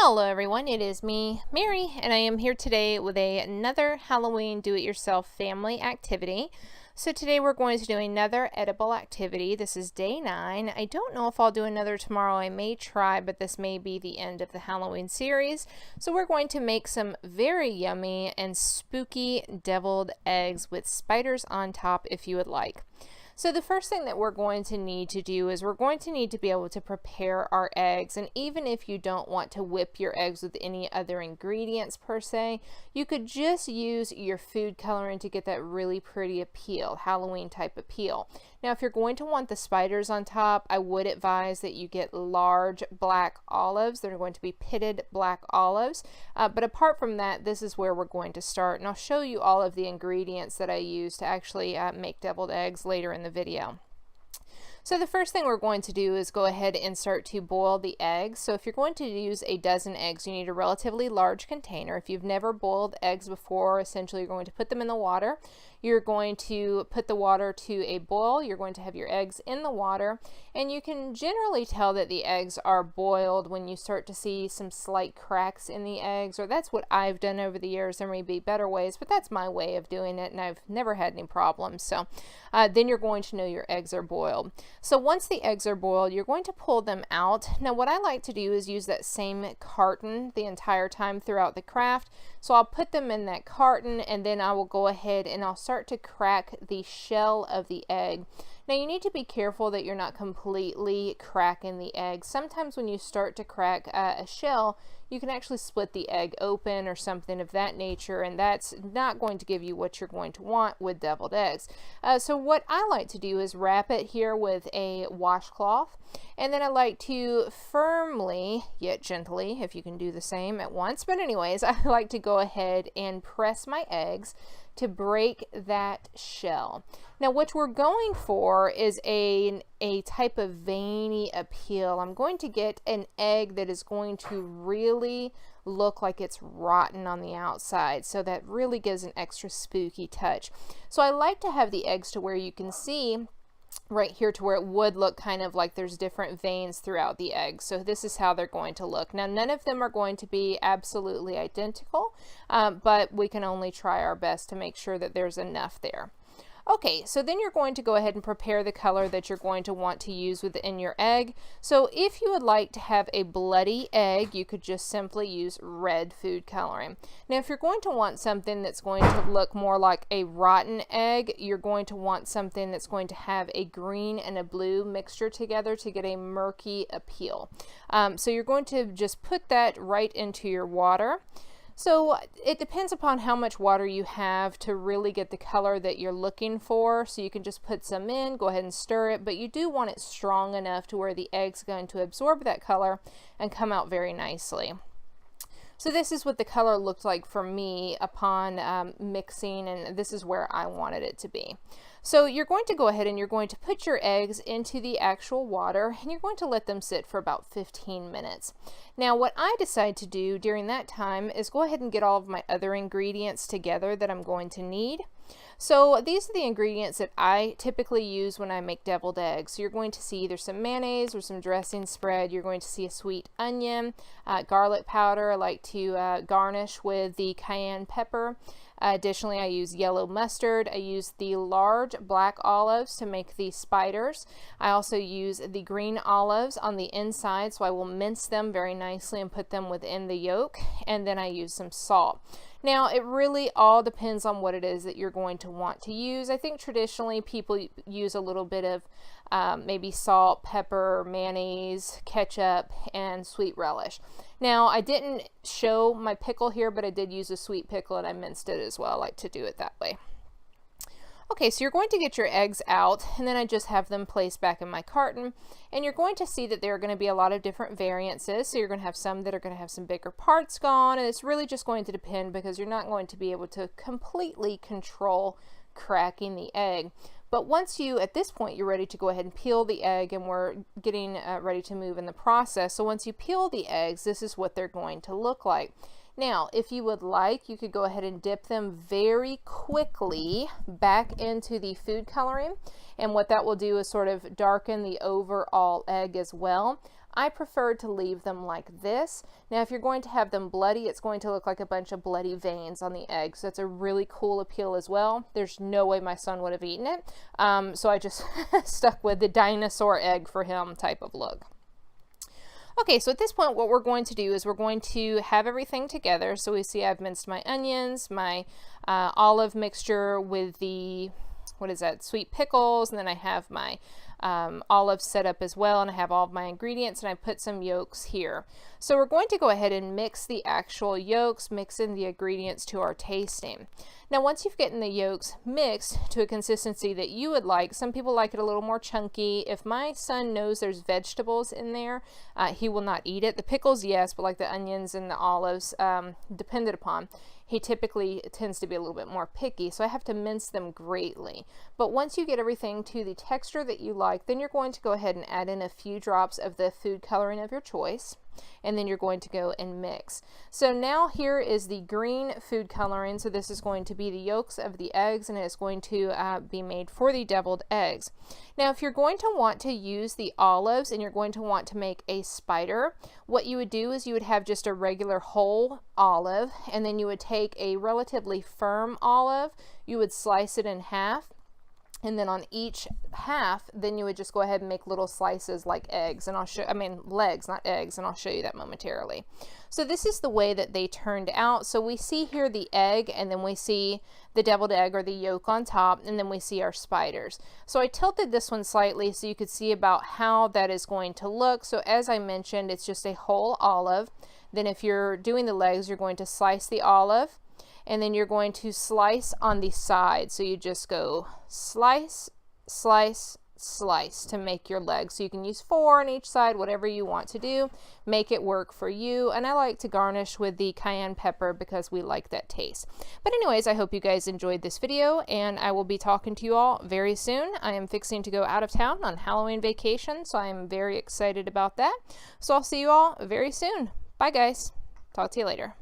Hello everyone, it is me, Mary, and I am here today with another Halloween do-it-yourself family activity. So today we're going to do another edible activity. This is day 9. I don't know if I'll do another tomorrow. I may try, but this may be the end of the Halloween series. So we're going to make some very yummy and spooky deviled eggs with spiders on top if you would like. So the first thing that we're going to need to do is we're going to need to be able to prepare our eggs, and even if you don't want to whip your eggs with any other ingredients per se, you could just use your food coloring to get that really pretty appeal, Halloween type appeal. Now if you're going to want the spiders on top, I would advise that you get large black olives. They're going to be pitted black olives, but apart from that, this is where we're going to start, and I'll show you all of the ingredients that I use to actually make deviled eggs later in the video. So the first thing we're going to do is go ahead and start to boil the eggs. So if you're going to use a dozen eggs, you need a relatively large container. If you've never boiled eggs before, essentially you're going to put them in the water. You're going to put the water to a boil. You're going to have your eggs in the water, and you can generally tell that the eggs are boiled when you start to see some slight cracks in the eggs, or that's what I've done over the years. There may be better ways, but that's my way of doing it, and I've never had any problems. So then you're going to know your eggs are boiled. So once the eggs are boiled, you're going to pull them out. Now what I like to do is use that same carton the entire time throughout the craft. So I'll put them in that carton, and then I will go ahead and I'll start to crack the shell of the egg. Now you need to be careful that you're not completely cracking the egg. Sometimes when you start to crack a shell, you can actually split the egg open or something of that nature, and that's not going to give you what you're going to want with deviled eggs. So what I like to do is wrap it here with a washcloth, and then I like to firmly, yet gently, if you can do the same at once, but anyways, I like to go ahead and press my eggs to break that shell. Now what we're going for is a type of veiny appeal. I'm going to get an egg that is going to really look like it's rotten on the outside, so that really gives an extra spooky touch. So I like to have the eggs to where you can see right here to where it would look kind of like there's different veins throughout the egg. So this is how they're going to look. Now none of them are going to be absolutely identical, but we can only try our best to make sure that there's enough there. Okay, so then you're going to go ahead and prepare the color that you're going to want to use within your egg. So if you would like to have a bloody egg, you could just simply use red food coloring. Now if you're going to want something that's going to look more like a rotten egg, you're going to want something that's going to have a green and a blue mixture together to get a murky appeal. So you're going to just put that right into your water. So it depends upon how much water you have to really get the color that you're looking for. So you can just put some in, go ahead and stir it, but you do want it strong enough to where the egg's going to absorb that color and come out very nicely. So this is what the color looked like for me upon mixing, and this is where I wanted it to be. So you're going to go ahead and you're going to put your eggs into the actual water, and you're going to let them sit for about 15 minutes. Now what I decide to do during that time is go ahead and get all of my other ingredients together that I'm going to need. So these are the ingredients that I typically use when I make deviled eggs. So you're going to see either some mayonnaise or some dressing spread. You're going to see a sweet onion, garlic powder. I like to garnish with the cayenne pepper. Additionally, I use yellow mustard. I use the large black olives to make the spiders. I also use the green olives on the inside, so I will mince them very nicely and put them within the yolk, and then I use some salt. Now it really all depends on what it is that you're going to want to use. I think traditionally people use a little bit of maybe salt, pepper, mayonnaise, ketchup, and sweet relish. Now I didn't show my pickle here, but I did use a sweet pickle and I minced it as well. I like to do it that way. Okay, so you're going to get your eggs out, and then I just have them placed back in my carton, and you're going to see that there are going to be a lot of different variances. So you're going to have some that are going to have some bigger parts gone, and it's really just going to depend because you're not going to be able to completely control cracking the egg. But once you, at this point, you're ready to go ahead and peel the egg, and we're getting ready to move in the process. So once you peel the eggs, this is what they're going to look like. Now, if you would like, you could go ahead and dip them very quickly back into the food coloring, and what that will do is sort of darken the overall egg as well. I prefer to leave them like this. Now, if you're going to have them bloody, it's going to look like a bunch of bloody veins on the egg. So that's a really cool appeal as well. There's no way my son would have eaten it. So I just stuck with the dinosaur egg for him type of look. Okay, so at this point, what we're going to do is we're going to have everything together. So we see I've minced my onions, my olive mixture with the, what is that, sweet pickles, and then I have my olives set up as well, and I have all of my ingredients, and I put some yolks here. So we're going to go ahead and mix the actual yolks, mix in the ingredients to our tasting. Now, once you've gotten the yolks mixed to a consistency that you would like, some people like it a little more chunky. If my son knows there's vegetables in there, he will not eat it. The pickles, yes, but like the onions and the olives, depended upon, he typically tends to be a little bit more picky, so I have to mince them greatly. But once you get everything to the texture that you like, then you're going to go ahead and add in a few drops of the food coloring of your choice, and then you're going to go and mix. So now here is the green food coloring. So this is going to be the yolks of the eggs, and it's going to be made for the deviled eggs. Now, if you're going to want to use the olives and you're going to want to make a spider, what you would do is you would have just a regular whole olive, and then you would take a relatively firm olive, you would slice it in half, and then on each half, then you would just go ahead and make little slices like eggs, and legs, not eggs, and I'll show you that momentarily. So this is the way that they turned out. So we see here the egg, and then we see the deviled egg or the yolk on top, and then we see our spiders. So I tilted this one slightly so you could see about how that is going to look. So as I mentioned, it's just a whole olive. Then if you're doing the legs, you're going to slice the olive, and then you're going to slice on the side. So you just go slice, slice, slice to make your legs. So you can use 4 on each side, whatever you want to do. Make it work for you. And I like to garnish with the cayenne pepper because we like that taste. But anyways, I hope you guys enjoyed this video, and I will be talking to you all very soon. I am fixing to go out of town on Halloween vacation, so I am very excited about that. So I'll see you all very soon. Bye guys. Talk to you later.